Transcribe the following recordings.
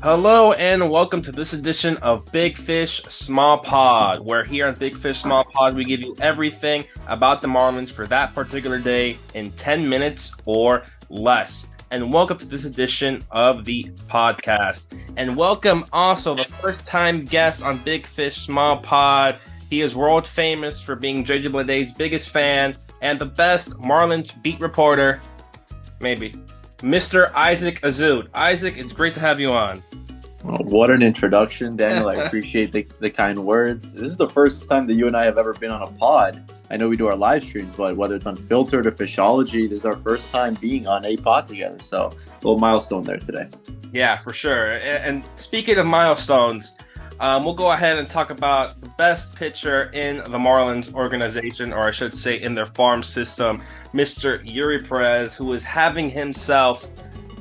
Hello and welcome to this edition of Big Fish Small Pod, where here on Big Fish Small Pod we give you everything about the Marlins for that particular day in 10 minutes or less. And welcome to this edition of the podcast. And welcome also the first time guest on Big Fish Small Pod. He is world famous for being JJ Bleday's biggest fan and the best Marlins beat reporter, maybe, Mr. Isaac Azout. Isaac, it's great to have you on. Well, what an introduction, Daniel. I appreciate the kind words. This is the first time that you and I have ever been on a pod. I know we do our live streams, but whether it's Unfiltered or Fishology, this is our first time being on a pod together. So a little milestone there today. Yeah, for sure. And speaking of milestones, we'll go ahead and talk about the best pitcher in the Marlins organization, or I should say in their farm system, Mr. Eury Pérez, who is having himself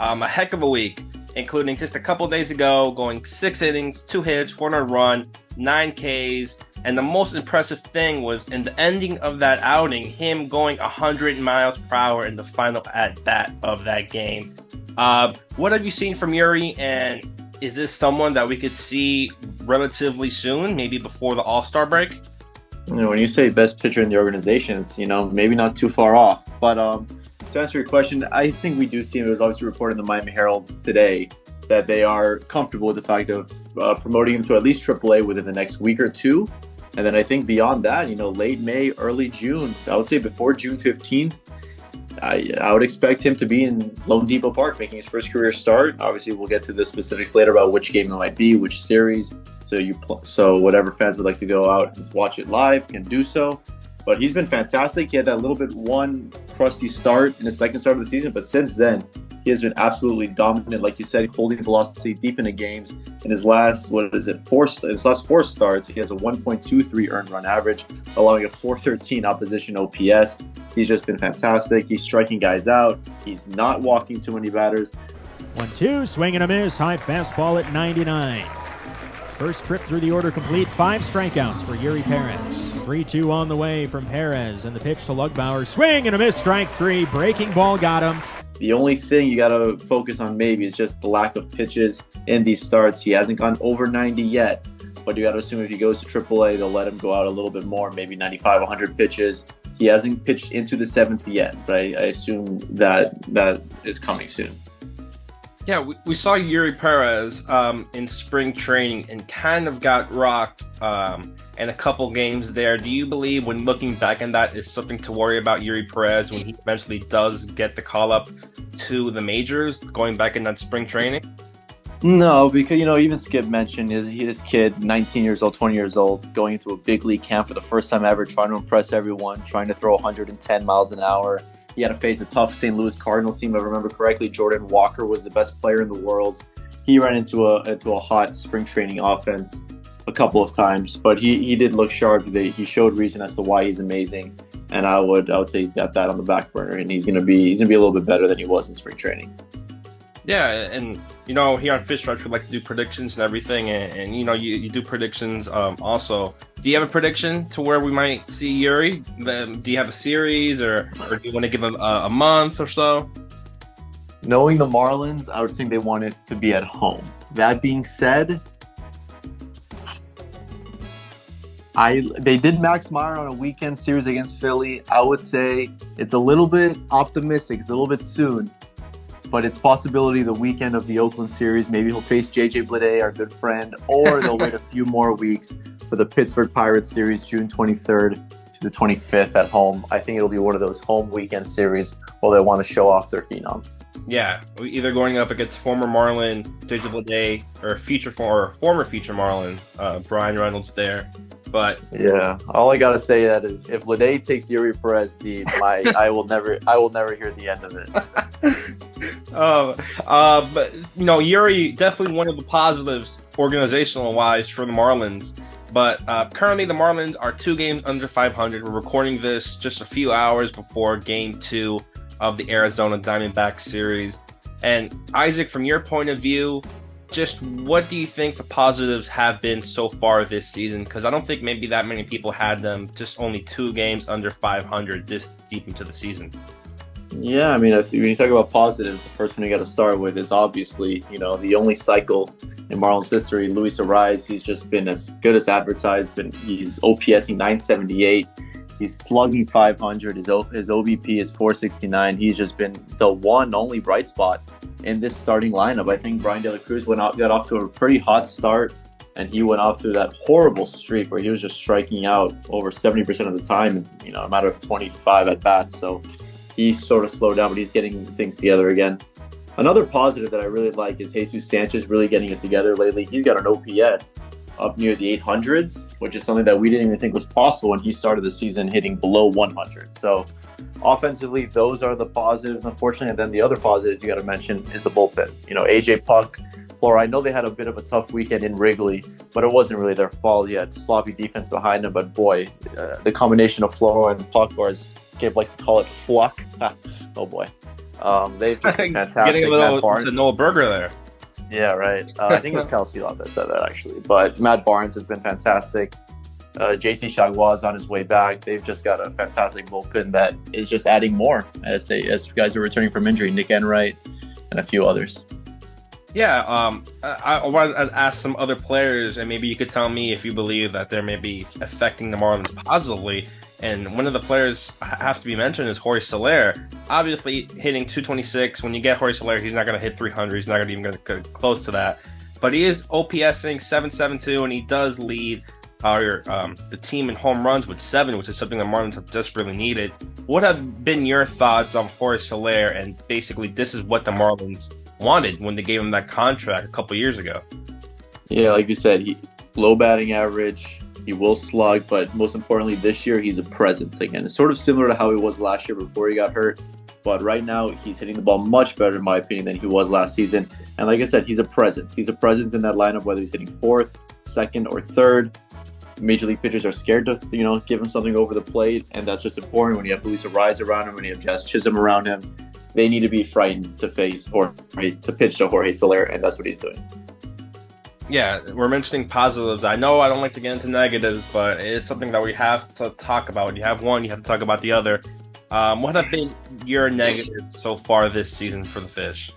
a heck of a week, including just a couple days ago, going 6 innings, 2 hits, 1 run, 9 Ks. And the most impressive thing was in the ending of that outing, him going 100 miles per hour in the final at-bat of that game. What have you seen from Eury, and is this someone that we could see relatively soon, maybe before the All-Star break? When you say best pitcher in the organization, it's, maybe not too far off. But to answer your question, I think we do see, it was obviously reported in the Miami Herald today, that they are comfortable with the fact of promoting him to at least AAA within the next week or two. And then I think beyond that, late May, early June, I would say before June 15th, I would expect him to be in Lone Depot Park making his first career start. Obviously, we'll get to the specifics later about which game it might be, which series. So whatever fans would like to go out and watch it live can do so. But he's been fantastic. He had that little bit one crusty start in his second start of the season, but since then, he has been absolutely dominant. Like you said, holding velocity deep into games. In his last, his last 4 starts, he has a 1.23 earned run average, allowing a 413 opposition OPS. He's just been fantastic. He's striking guys out. He's not walking too many batters. 1-2, swing and a miss, high fastball at 99. First trip through the order complete, 5 strikeouts for Eury Pérez. 3-2 on the way from Pérez, and the pitch to Lugbauer. Swing and a miss, strike 3. Breaking ball got him. The only thing you got to focus on maybe is just the lack of pitches in these starts. He hasn't gone over 90 yet, but you got to assume if he goes to AAA, they'll let him go out a little bit more, maybe 95, 100 pitches. He hasn't pitched into the 7th yet, but I assume that is coming soon. Yeah, we saw Eury Pérez in spring training and kind of got rocked in a couple games there. Do you believe, when looking back on that, is something to worry about Eury Pérez when he eventually does get the call up to the majors, going back in that spring training? No, because, even Skip mentioned this kid, 19 years old, 20 years old, going into a big league camp for the first time ever, trying to impress everyone, trying to throw 110 miles an hour. He had to face a tough St. Louis Cardinals team. If I remember correctly, Jordan Walker was the best player in the world. He ran into a hot spring training offense a couple of times, but he did look sharp. He showed reason as to why he's amazing, and I would say he's got that on the back burner, and he's gonna be a little bit better than he was in spring training. Yeah, and here on Fish Rush we like to do predictions and everything, and you do predictions also. Do you have a prediction to where we might see Eury? Do you have a series, or do you want to give him a month or so? Knowing the Marlins, I would think they want it to be at home. That being said, they did Max Meyer on a weekend series against Philly. I would say it's a little bit optimistic. It's a little bit soon. But it's possibility the weekend of the Oakland series, maybe he'll face JJ Bleday, our good friend, or they'll wait a few more weeks for the Pittsburgh Pirates series, June 23rd to the 25th at home. I think it'll be one of those home weekend series where they want to show off their phenom. Yeah, either going up against former Marlin JJ Bleday or former future Marlin Brian Reynolds there. But yeah, all I gotta say that is if Bleday takes Eury Pérez deep, I will never hear the end of it. But Eury, definitely one of the positives organizational wise for the Marlins. But currently the Marlins are 2 games under 500. We're recording this just a few hours before Game 2 of the Arizona Diamondbacks series. And Isaac, from your point of view, just what do you think the positives have been so far this season? Because I don't think maybe that many people had them just only 2 games under 500 this deep into the season. Yeah, I mean, when you talk about positives, the first one you got to start with is obviously, the only cycle in Marlins history, Luis Ariz. He's just been as good as advertised. He's OPSing 978. He's slugging 500. His OBP is 469. He's just been the one only bright spot in this starting lineup. I think Brian De La Cruz got off to a pretty hot start, and he went off through that horrible streak where he was just striking out over 70% of the time in a matter of 25 at bats. So he's sort of slowed down, but he's getting things together again. Another positive that I really like is Jesus Sanchez really getting it together lately. He's got an OPS up near the 800s, which is something that we didn't even think was possible when he started the season hitting below 100. So offensively, those are the positives, unfortunately. And then the other positives you got to mention is the bullpen. AJ Puck, Flora, I know they had a bit of a tough weekend in Wrigley, but it wasn't really their fault. You had sloppy defense behind them, but boy, the combination of Flora and Puck, or as Skip likes to call it, Fluck. Oh boy. They've just been fantastic. Getting a little to Noah Burger there. Yeah, right. I think it was Cal Seelot that said that, actually. But Matt Barnes has been fantastic. JT Chagua is on his way back. They've just got a fantastic bullpen that is just adding more as guys are returning from injury. Nick Enright and a few others. Yeah, I want to ask some other players, and maybe you could tell me if you believe that they're maybe affecting the Marlins positively. And one of the players have to be mentioned is Jorge Soler. Obviously, hitting 226. When you get Jorge Soler, he's not going to hit 300. He's not even going to get close to that. But he is OPSing 772, and he does lead the team in home runs with 7, which is something the Marlins have desperately needed. What have been your thoughts on Jorge Soler? And basically, this is what the Marlins wanted when they gave him that contract a couple years ago. Yeah, like you said, low batting average. He will slug, but most importantly, this year he's a presence again. It's sort of similar to how he was last year before he got hurt, but right now he's hitting the ball much better, in my opinion, than he was last season. And like I said, he's a presence. He's a presence in that lineup, whether he's hitting 4th, 2nd, or 3rd. Major league pitchers are scared to, give him something over the plate, and that's just important when you have Luis Ariz around him, when you have Jazz Chisholm around him. They need to be frightened to pitch to Jorge Soler, and that's what he's doing. Yeah, we're mentioning positives. I know I don't like to get into negatives, but it is something that we have to talk about. When you have one, you have to talk about the other. What have been your negatives so far this season for the Fish?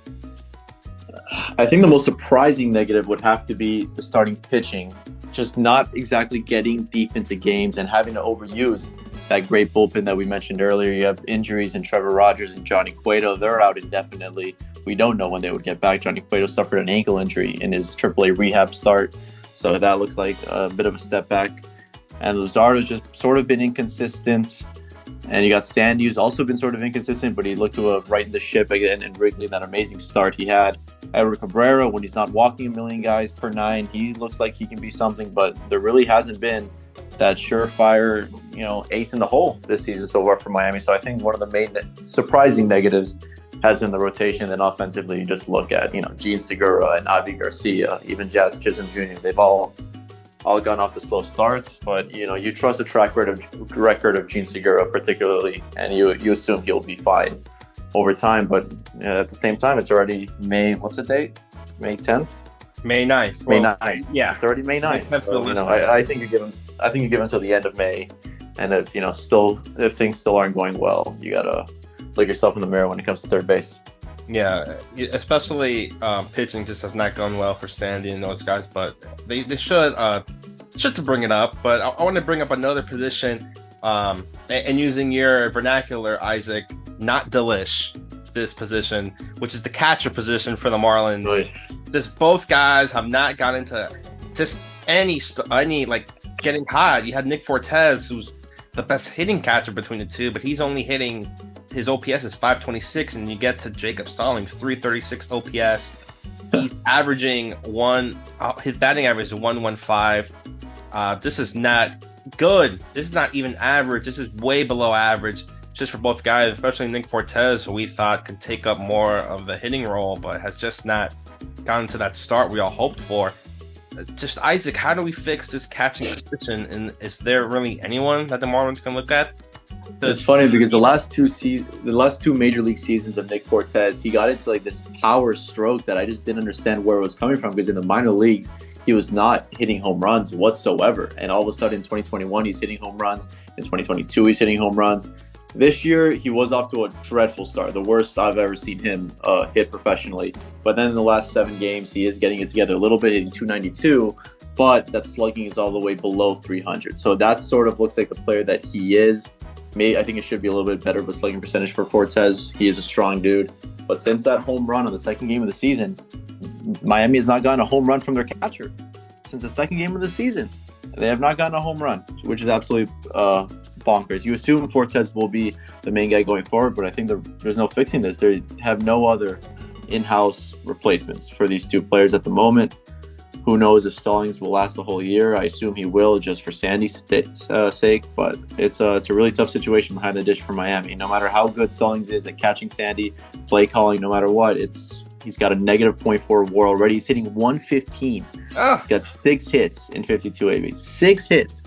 I think the most surprising negative would have to be the starting pitching. Just not exactly getting deep into games and having to overuse that great bullpen that we mentioned earlier. You have injuries in Trevor Rogers and Johnny Cueto. They're out indefinitely. We don't know when they would get back. Johnny Cueto suffered an ankle injury in his AAA rehab start, so that looks like a bit of a step back. And Luzardo's just sort of been inconsistent. And you got Sandy, who's also been sort of inconsistent, but he looked to have righted the ship again in Wrigley, that amazing start he had. Edward Cabrera, when he's not walking a million guys per 9, he looks like he can be something, but there really hasn't been that surefire, ace in the hole this season so far for Miami. So I think one of the main surprising negatives has been the rotation. Then offensively, you just look at, Gene Segura and Avi Garcia, even Jazz Chisholm Jr. They've all gone off to slow starts, but you trust the track record of Gene Segura particularly, and you assume he'll be fine over time. But at the same time, it's already May. What's the date? May 10th. May 9th. May 9th. Yeah, it's already May 9th. So, I think you're given until the end of May, and if if things still aren't going well, you gotta look yourself in the mirror when it comes to third base. Yeah, especially pitching just has not gone well for Sandy and those guys, but they should to bring it up. But I want to bring up another position, and using your vernacular, Isaac, not delish, this position, which is the catcher position for the Marlins. Right. Just both guys have not got into just any like getting hot. You had Nick Fortes, who's the best hitting catcher between the two, but he's only hitting. His OPS is 526, and you get to Jacob Stallings, 336 OPS. He's averaging his batting average is 115. This is not good. This is not even average. This is way below average, just for both guys, especially Nick Fortes, who we thought could take up more of the hitting role, but has just not gotten to that start we all hoped for. Just Isaac, how do we fix this catching position? And is there really anyone that the Marlins can look at? It's funny because the last two major league seasons of Nick Fortes, he got into like this power stroke that I just didn't understand where it was coming from, because in the minor leagues he was not hitting home runs whatsoever, and all of a sudden in 2021 he's hitting home runs. In 2022 he's hitting home runs. This year, he was off to a dreadful start, the worst I've ever seen him hit professionally. But then in the last 7 games, he is getting it together a little bit, hitting 292, but that slugging is all the way below 300. So that sort of looks like the player that he is. I think it should be a little bit better of a slugging percentage for Fortes. He is a strong dude. But since that home run on the second game of the season, Miami has not gotten a home run from their catcher. Since the second game of the season, they have not gotten a home run, which is absolutely bonkers. You assume Fortes will be the main guy going forward, but I think there's no fixing this. They have no other in-house replacements for these two players at the moment. Who knows if Stallings will last the whole year? I assume he will, just for Sandy's sake. But it's a really tough situation behind the dish for Miami. No matter how good Stallings is at catching Sandy, play calling, no matter what, he's got a negative .4 WAR already. He's hitting 115. Oh. He's got 6 hits in 52 ABs. 6 hits.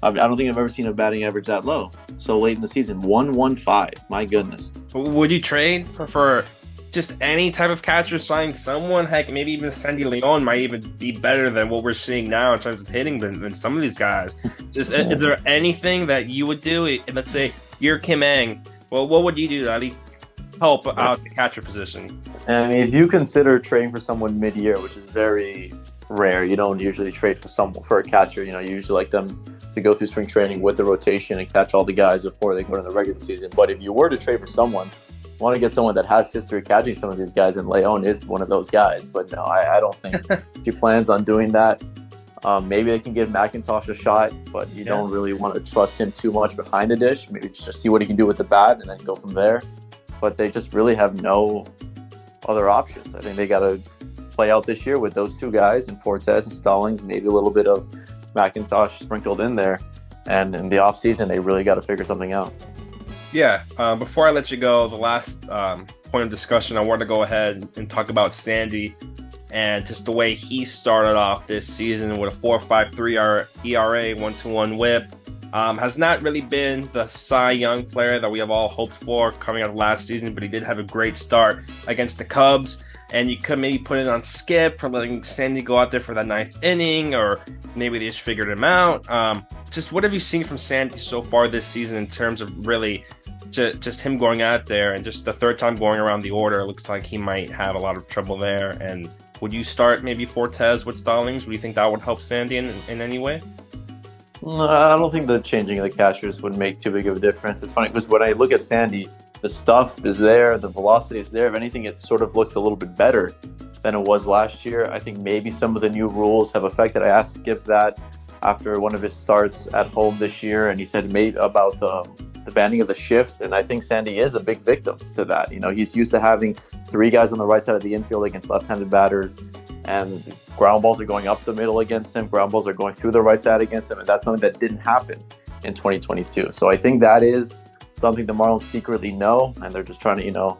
I don't think I've ever seen a batting average that low so late in the season. 115. My goodness. Would you trade for just any type of catcher, signing someone? Heck, maybe even Sandy Leon might even be better than what we're seeing now in terms of hitting than some of these guys. Just is there anything that you would do? Let's say you're Kim Ng. Well, what would you do to at least help out the catcher position? I mean, if you consider trading for someone mid-year, which is very rare, you don't usually trade for a catcher. You usually like them to go through spring training with the rotation and catch all the guys before they go to the regular season. But if you were to trade for someone, you want to get someone that has history catching some of these guys, and Leon is one of those guys. But no, I don't think she plans on doing that. Maybe they can give McIntosh a shot, but you don't really want to trust him too much behind the dish. Maybe just see what he can do with the bat and then go from there. But they just really have no other options. I think they got to play out this year with those two guys, and Fortes and Stallings, maybe a little bit of McIntosh sprinkled in there. And in the offseason, they really got to figure something out. Yeah, before I let you go, the last point of discussion, I want to go ahead and talk about Sandy and just the way he started off this season with a 4.53 ERA, 1.21 WHIP. Has not really been the Cy Young player that we have all hoped for coming out of last season, but he did have a great start against the Cubs. And you could maybe put it on Skip for letting Sandy go out there for that 9th inning, or maybe they just figured him out. Just what have you seen from Sandy so far this season in terms of really just him going out there, and just the third time going around the order, it looks like he might have a lot of trouble there. And would you start maybe Fortes with Stallings? Would you think that would help Sandy in any way? No, I don't think the changing of the catchers would make too big of a difference. It's funny because when I look at Sandy, the stuff is there, the velocity is there. If anything, it sort of looks a little bit better than it was last year. I think maybe some of the new rules have affected. I asked Skip that after one of his starts at home this year, and he said maybe about the banning of the shift, and I think Sandy is a big victim to that. He's used to having 3 guys on the right side of the infield against left-handed batters, and ground balls are going up the middle against him, ground balls are going through the right side against him, and that's something that didn't happen in 2022. So I think that is something the Marlins secretly know, and they're just trying to,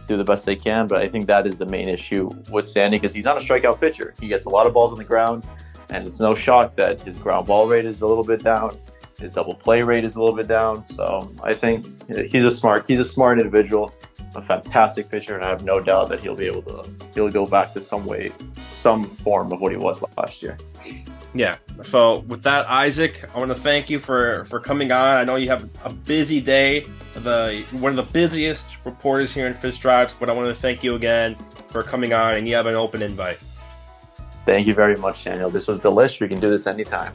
do the best they can. But I think that is the main issue with Sandy, because he's not a strikeout pitcher. He gets a lot of balls on the ground, and it's no shock that his ground ball rate is a little bit down. His double play rate is a little bit down. So I think he's a smart individual, a fantastic pitcher, and I have no doubt that he'll go back to some form of what he was last year. Yeah. So with that, Isaac, I want to thank you for coming on. I know you have a busy day, one of the busiest reporters here in Fish Stripes, but I want to thank you again for coming on, and you have an open invite. Thank you very much, Daniel. This was delish. We can do this anytime.